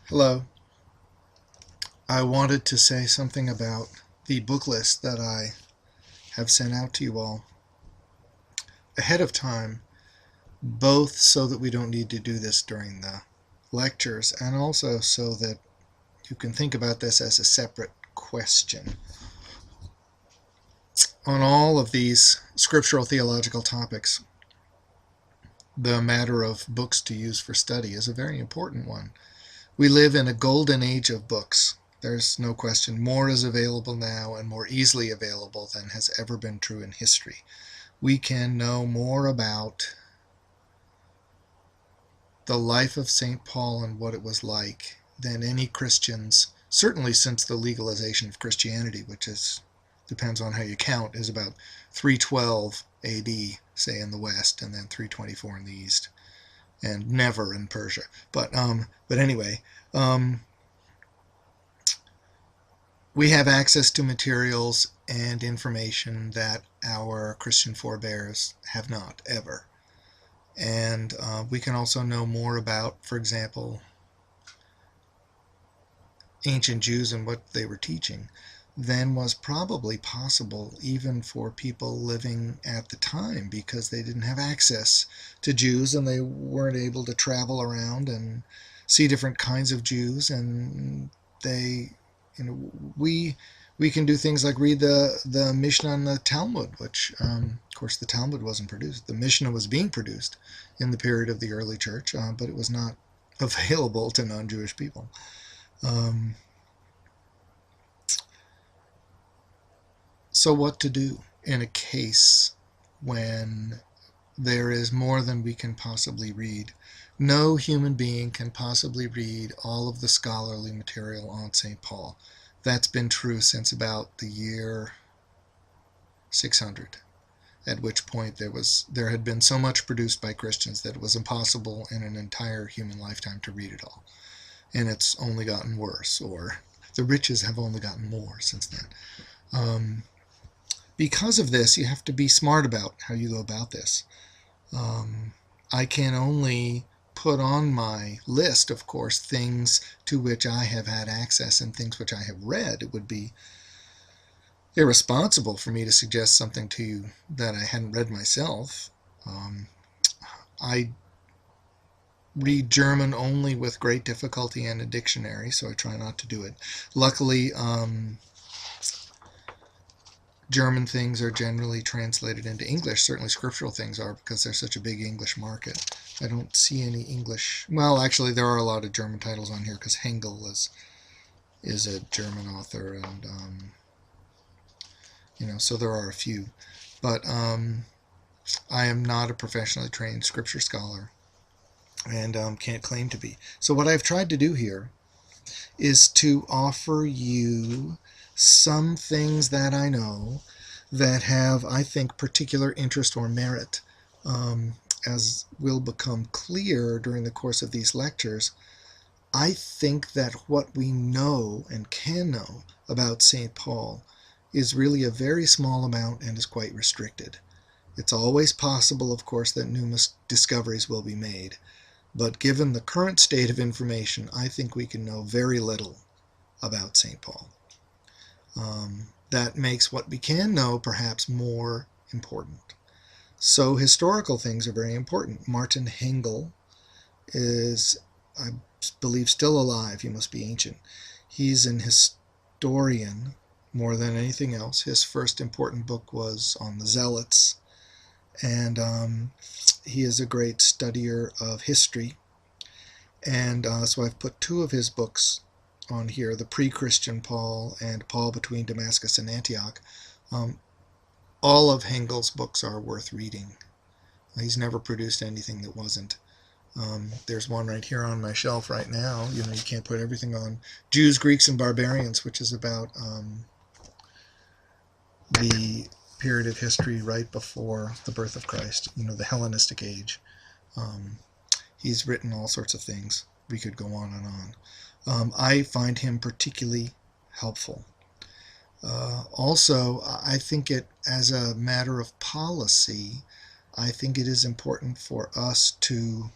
Hello. I wanted to say something about the book list that I have sent out to you all ahead of time, both so that we don't need to do this during the lectures and also so that you can think about this as a separate question. On all of these scriptural theological topics, the matter of books to use for study is a very important one. We live in a golden age of books. There's no question more is available now and more easily available than has ever been true in history. We can know more about the life of St. Paul and what it was like than any Christians, certainly since the legalization of Christianity, which is depends on how you count, is about 312 AD, say in the West, and then 324 in the East, and never in Persia. But anyway, we have access to materials and information that our Christian forebears have not ever. And we can also know more about, for example, ancient Jews and what they were teaching than was probably possible even for people living at the time, because they didn't have access to Jews and they weren't able to travel around and see different kinds of Jews. And they, we can do things like read the Mishnah and the Talmud, which of course the Talmud wasn't produced. The Mishnah was being produced in the period of the early church, but it was not available to non-Jewish people. So what to do in a case when there is more than we can possibly read? No human being can possibly read all of the scholarly material on St. Paul. That's been true since about the year 600, at which point there had been so much produced by Christians that it was impossible in an entire human lifetime to read it all. And it's only gotten worse, or the riches have only gotten more since then. Because of this, you have to be smart about how you go about this. I can only put on my list, of course, things to which I have had access and things which I have read. It would be irresponsible for me to suggest something to you that I hadn't read myself. I read German only with great difficulty and a dictionary, so I try not to do it. Luckily, German things are generally translated into English. Certainly scriptural things are, because there's such a big English market. I don't see any English. Well, actually, there are a lot of German titles on here because Hengel is a German author, and so there are a few. But I am not a professionally trained scripture scholar, and can't claim to be. So what I've tried to do here is to offer you some things that I know that have, I think, particular interest or merit. As will become clear during the course of these lectures, I think that what we know and can know about St. Paul is really a very small amount and is quite restricted. It's always possible, of course, that new discoveries will be made, but given the current state of information, I think we can know very little about St. Paul. That makes what we can know perhaps more important. So historical things are very important. Martin Hengel is, I believe, still alive. He must be ancient. He's an historian more than anything else. His first important book was on the Zealots, and he is a great studier of history. And so I've put two of his books on here, the pre-Christian Paul and Paul between Damascus and Antioch. All of Hengel's books are worth reading. He's never produced anything that wasn't. There's one right here on my shelf right now. You can't put everything on. Jews, Greeks, and Barbarians, which is about the period of history right before the birth of Christ, the Hellenistic age. He's written all sorts of things. We could go on and on. I find him particularly helpful. Also, I think it, as a matter of policy, I think it is important for us to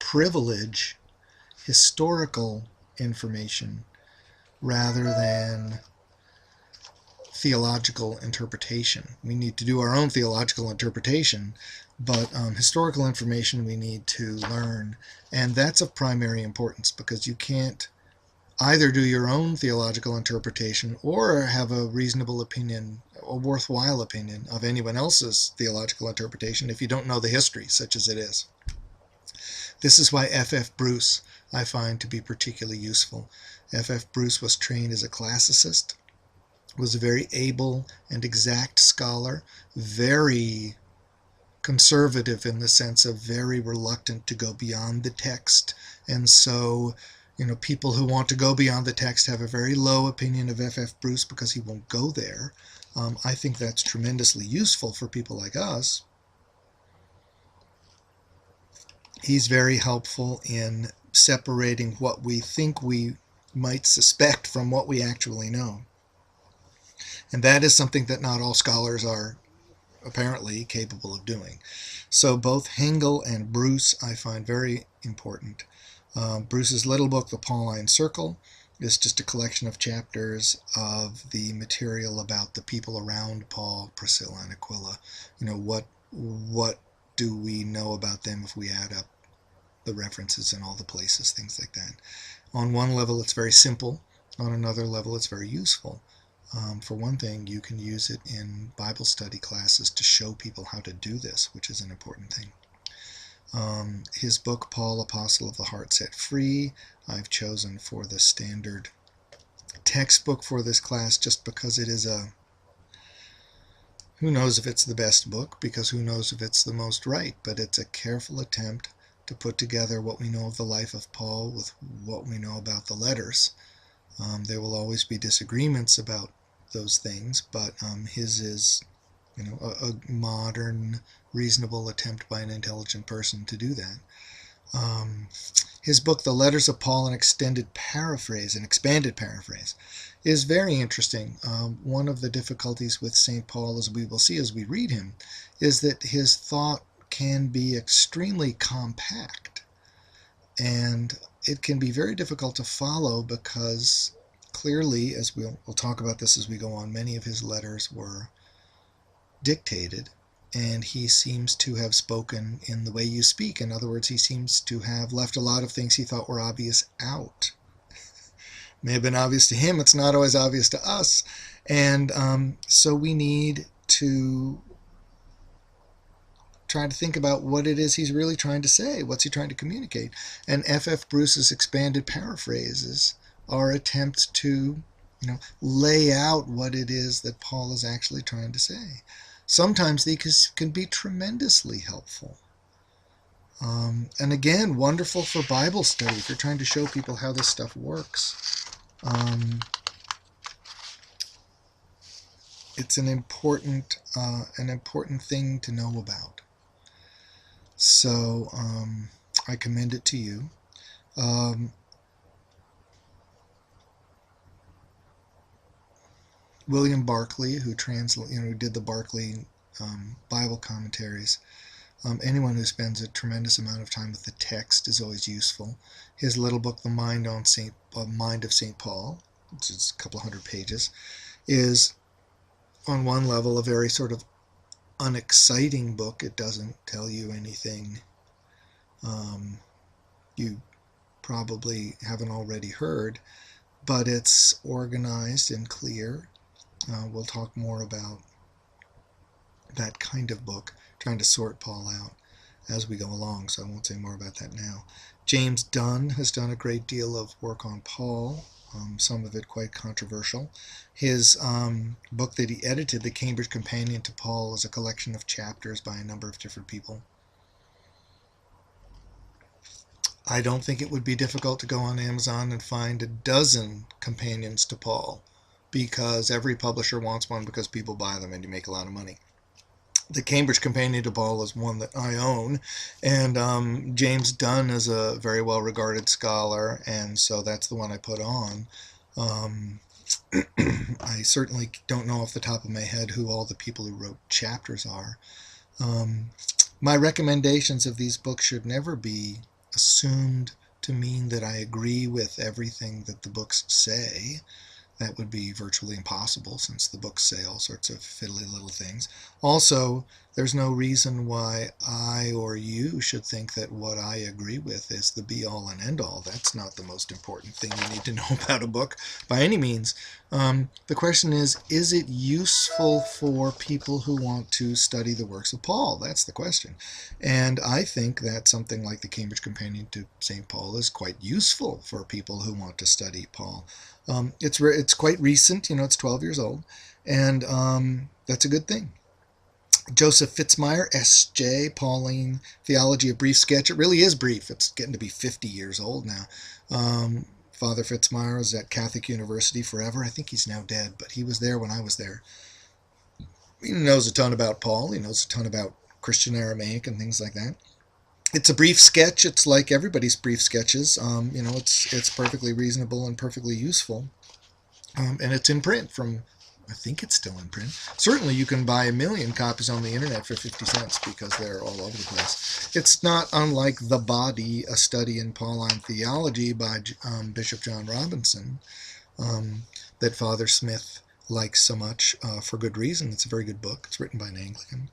privilege historical information rather than theological interpretation. We need to do our own theological interpretation, but historical information we need to learn. And that's of primary importance because you can't either do your own theological interpretation or have a reasonable opinion, a worthwhile opinion of anyone else's theological interpretation if you don't know the history, such as it is. This is why F.F. Bruce I find to be particularly useful. F.F. Bruce was trained as a classicist, was a very able and exact scholar, very conservative in the sense of very reluctant to go beyond the text. And so, people who want to go beyond the text have a very low opinion of F.F. Bruce because he won't go there. I think that's tremendously useful for people like us. He's very helpful in separating what we think we might suspect from what we actually know. And that is something that not all scholars are apparently capable of doing. So both Hengel and Bruce I find very important. Bruce's little book, The Pauline Circle, is just a collection of chapters of the material about the people around Paul, Priscilla, and Aquila. What do we know about them if we add up the references in all the places, things like that. On one level, it's very simple. On another level, it's very useful. For one thing, you can use it in Bible study classes to show people how to do this, which is an important thing. His book, Paul, Apostle of the Heart Set Free, I've chosen for the standard textbook for this class just because it is who knows if it's the best book, because who knows if it's the most right, but it's a careful attempt to put together what we know of the life of Paul with what we know about the letters. There will always be disagreements about those things, but his is, a modern, reasonable attempt by an intelligent person to do that. His book, The Letters of Paul, an expanded paraphrase, is very interesting. One of the difficulties with St. Paul, as we will see as we read him, is that his thought can be extremely compact, and it can be very difficult to follow because clearly, as we'll talk about this as we go on, many of his letters were dictated, and he seems to have spoken in the way you speak. In other words, he seems to have left a lot of things he thought were obvious out. May have been obvious to him, it's not always obvious to us, and so we need to trying to think about what it is he's really trying to say. What's he trying to communicate? And F.F. Bruce's expanded paraphrases are attempts to, lay out what it is that Paul is actually trying to say. Sometimes these can be tremendously helpful. And again, wonderful for Bible study if you're trying to show people how this stuff works. It's an important thing to know about. So I commend it to you. William Barclay, who did the Barclay Bible commentaries. Anyone who spends a tremendous amount of time with the text is always useful. His little book, The Mind of St. Paul, which is a couple hundred pages, is on one level a very sort of unexciting book. It doesn't tell you anything you probably haven't already heard, but it's organized and clear. We'll talk more about that kind of book, trying to sort Paul out as we go along, so I won't say more about that now. James Dunn has done a great deal of work on Paul, some of it quite controversial. His book that he edited, The Cambridge Companion to Paul, is a collection of chapters by a number of different people. I don't think it would be difficult to go on Amazon and find a dozen companions to Paul, because every publisher wants one because people buy them and you make a lot of money. The Cambridge Companion to Paul is one that I own, and James Dunn is a very well-regarded scholar, and so that's the one I put on. I certainly don't know off the top of my head who all the people who wrote chapters are. My recommendations of these books should never be assumed to mean that I agree with everything that the books say. That would be virtually impossible since the books say all sorts of fiddly little things. Also, there's no reason why I or you should think that what I agree with is the be-all and end-all. That's not the most important thing you need to know about a book by any means. The question is it useful for people who want to study the works of Paul? That's the question. And I think that something like the Cambridge Companion to St. Paul is quite useful for people who want to study Paul. It's quite recent, it's 12 years old, and that's a good thing. Joseph Fitzmyer, S.J., Pauline, Theology, a Brief Sketch. It really is brief. It's getting to be 50 years old now. Father Fitzmyer was at Catholic University forever. I think he's now dead, but he was there when I was there. He knows a ton about Paul. He knows a ton about Christian Aramaic and things like that. It's a brief sketch. It's like everybody's brief sketches. It's perfectly reasonable and perfectly useful. And it's in print I think it's still in print. Certainly you can buy 1 million copies on the internet for 50 cents because they're all over the place. It's not unlike The Body, A Study in Pauline Theology by Bishop John Robinson that Father Smith likes so much for good reason. It's a very good book. It's written by an Anglican.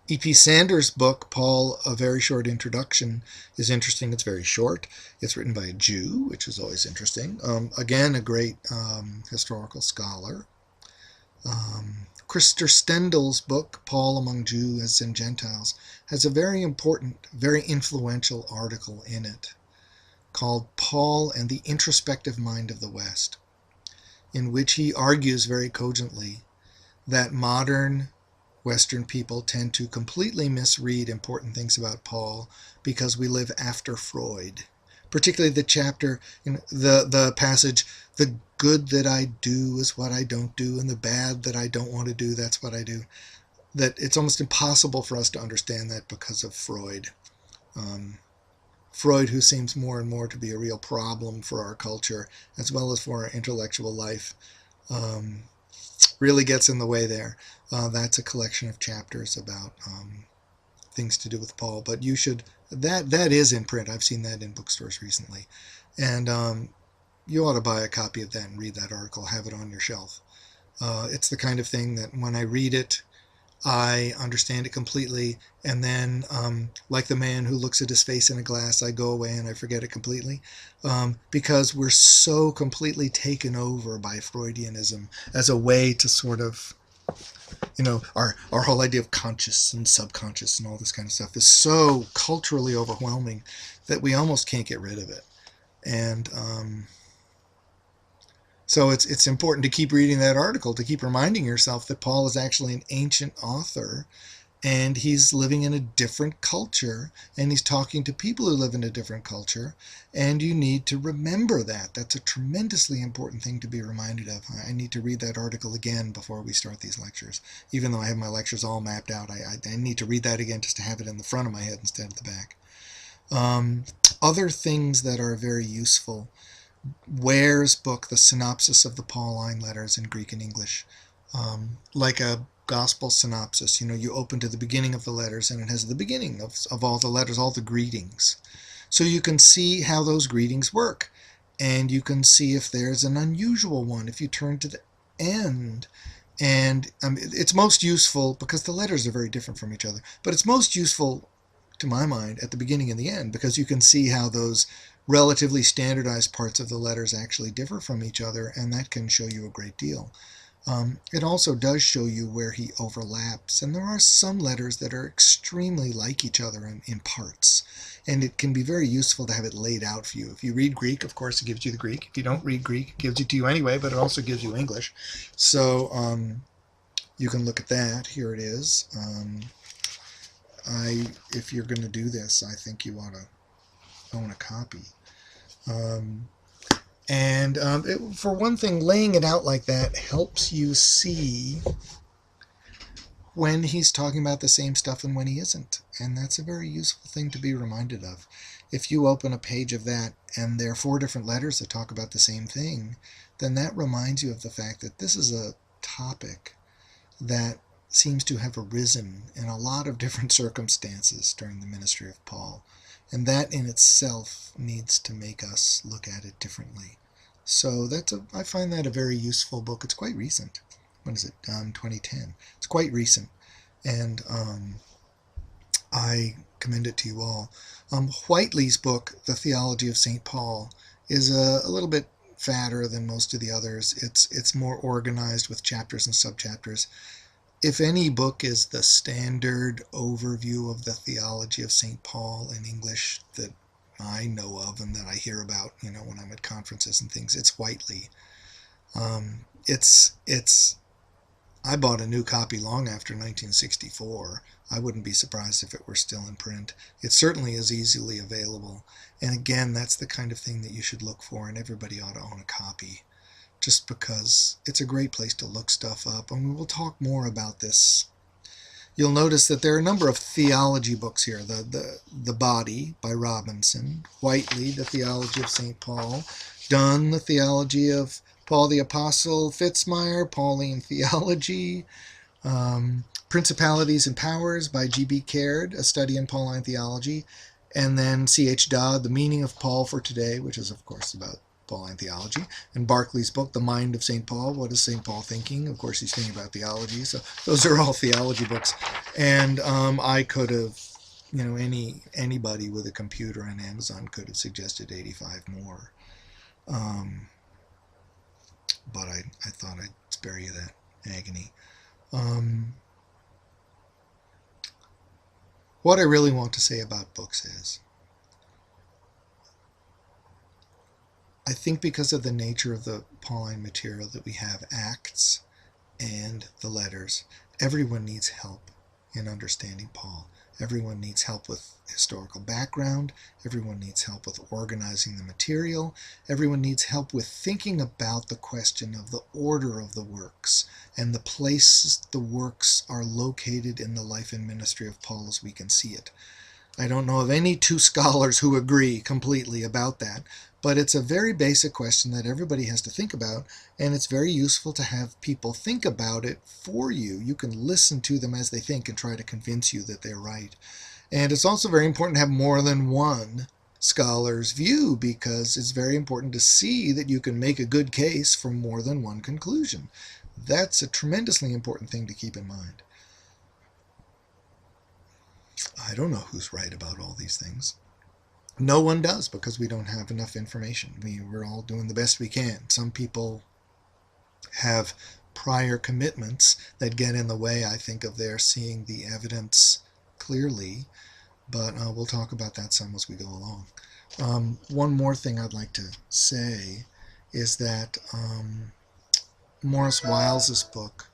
E.P. Sanders' book, Paul, A Very Short Introduction, is interesting. It's very short. It's written by a Jew, which is always interesting. Again, a great historical scholar. Krister Stendel's book, Paul Among Jews and Gentiles, has a very important, very influential article in it called Paul and the Introspective Mind of the West, in which he argues very cogently that modern Western people tend to completely misread important things about Paul because we live after Freud. Particularly the chapter, the passage, the good that I do is what I don't do, and the bad that I don't want to do, that's what I do. That it's almost impossible for us to understand that because of Freud. Freud, who seems more and more to be a real problem for our culture, as well as for our intellectual life, really gets in the way there. That's a collection of chapters about things to do with Paul. But you should, that is in print. I've seen that in bookstores recently. And you ought to buy a copy of that and read that article, have it on your shelf. It's the kind of thing that when I read it, I understand it completely, and then, like the man who looks at his face in a glass, I go away and I forget it completely, because we're so completely taken over by Freudianism as a way to sort of, our whole idea of conscious and subconscious and all this kind of stuff is so culturally overwhelming that we almost can't get rid of it. And so it's important to keep reading that article, to keep reminding yourself that Paul is actually an ancient author, and he's living in a different culture, and he's talking to people who live in a different culture, and you need to remember that. That's a tremendously important thing to be reminded of. I need to read that article again before we start these lectures. Even though I have my lectures all mapped out, I need to read that again just to have it in the front of my head instead of the back. Other things that are very useful. Ware's book, The Synopsis of the Pauline Letters in Greek and English, like a gospel synopsis. You open to the beginning of the letters, and it has the beginning of all the letters, all the greetings. So you can see how those greetings work, and you can see if there's an unusual one if you turn to the end. And it's most useful because the letters are very different from each other, but it's most useful, to my mind, at the beginning and the end, because you can see how those relatively standardized parts of the letters actually differ from each other, and that can show you a great deal. It also does show you where he overlaps, and there are some letters that are extremely like each other in parts, and it can be very useful to have it laid out for you. If you read Greek, of course, it gives you the Greek. If you don't read Greek, it gives it to you anyway, but it also gives you English. So you can look at that. Here it is. If you're going to do this, I think you ought to own a copy. For one thing, laying it out like that helps you see when he's talking about the same stuff and when he isn't. And that's a very useful thing to be reminded of. If you open a page of that and there are 4 different letters that talk about the same thing, then that reminds you of the fact that this is a topic that seems to have arisen in a lot of different circumstances during the ministry of Paul. And that in itself needs to make us look at it differently. So I find that a very useful book. It's quite recent. When is it? 2010. It's quite recent. And I commend it to you all. Whiteley's book, The Theology of St. Paul, is a little bit fatter than most of the others. It's more organized with chapters and subchapters. If any book is the standard overview of the theology of St. Paul in English that I know of and that I hear about, when I'm at conferences and things, it's Whiteley. I bought a new copy long after 1964. I wouldn't be surprised if it were still in print. It certainly is easily available. And again, that's the kind of thing that you should look for, and everybody ought to own a copy, just because it's a great place to look stuff up. And we will talk more about this. You'll notice that there are a number of theology books here. The Body by Robinson, Whiteley, The Theology of St. Paul, Dunn, The Theology of Paul the Apostle, Fitzmyer, Pauline Theology, Principalities and Powers by G.B. Caird, A Study in Pauline Theology, and then C.H. Dodd, The Meaning of Paul for Today, which is, of course, about Pauline theology, and Barclay's book, The Mind of St. Paul, What is St. Paul Thinking? Of course, he's thinking about theology, so those are all theology books. And I could have, anybody with a computer on Amazon could have suggested 85 more. But I thought I'd spare you that agony. What I really want to say about books is, I think because of the nature of the Pauline material that we have, Acts and the letters, everyone needs help in understanding Paul. Everyone needs help with historical background. Everyone needs help with organizing the material. Everyone needs help with thinking about the question of the order of the works and the place the works are located in the life and ministry of Paul as we can see it. I don't know of any two scholars who agree completely about that, but it's a very basic question that everybody has to think about, and it's very useful to have people think about it for you. You can listen to them as they think and try to convince you that they're right. And it's also very important to have more than one scholar's view, because it's very important to see that you can make a good case for more than one conclusion. That's a tremendously important thing to keep in mind. I don't know who's right about all these things. No one does, because we don't have enough information. We're all doing the best we can. Some people have prior commitments that get in the way, I think, of their seeing the evidence clearly, but we'll talk about that some as we go along. One more thing I'd like to say is that Morris Wiles's book,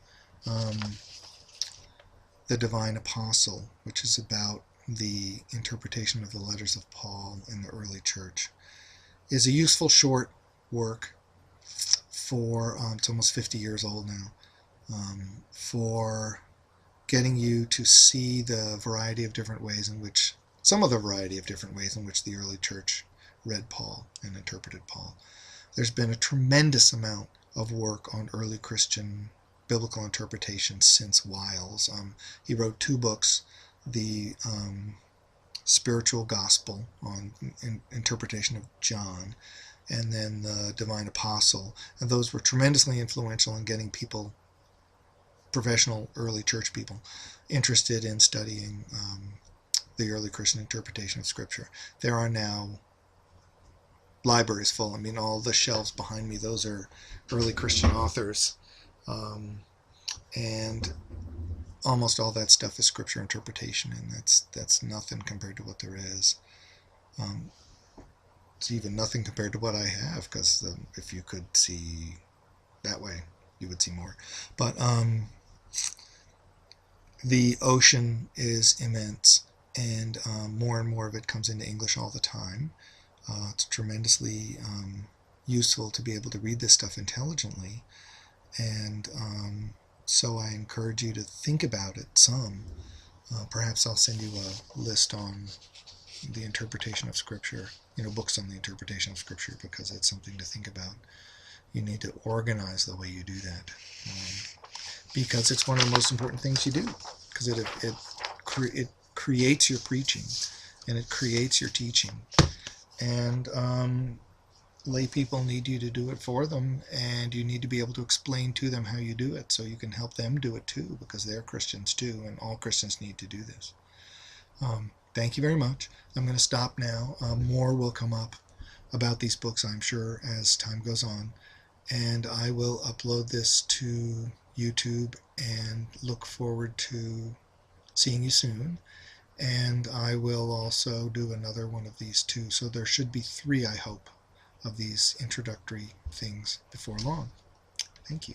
The Divine Apostle, which is about the interpretation of the letters of Paul in the early church, is a useful short work for, it's almost 50 years old now, for getting you to see the variety of different ways in which, some of the variety of different ways in which the early church read Paul and interpreted Paul. There's been a tremendous amount of work on early Christian biblical interpretation since Wiles. He wrote 2 books, the Spiritual Gospel on interpretation of John, and then the Divine Apostle, and those were tremendously influential in getting people, professional early church people, interested in studying the early Christian interpretation of Scripture. There are now libraries full. I mean, all the shelves behind me, those are early Christian authors. And almost all that stuff is Scripture interpretation, and that's nothing compared to what there is. It's even nothing compared to what I have, because if you could see that way, you would see more. But the ocean is immense, and more and more of it comes into English all the time. It's tremendously useful to be able to read this stuff intelligently, and so I encourage you to think about it some. Perhaps I'll send you a list on the interpretation of Scripture, books on the interpretation of Scripture, because it's something to think about. You need to organize the way you do that, because it's one of the most important things you do, because it creates your preaching, and it creates your teaching. And lay people need you to do it for them, and you need to be able to explain to them how you do it so you can help them do it too, because they're Christians too, and all Christians need to do this. Thank you very much. I'm going to stop now. More will come up about these books, I'm sure, as time goes on, and I will upload this to YouTube and look forward to seeing you soon. And I will also do another one of these too. So there should be 3, I hope, of these introductory things before long. Thank you.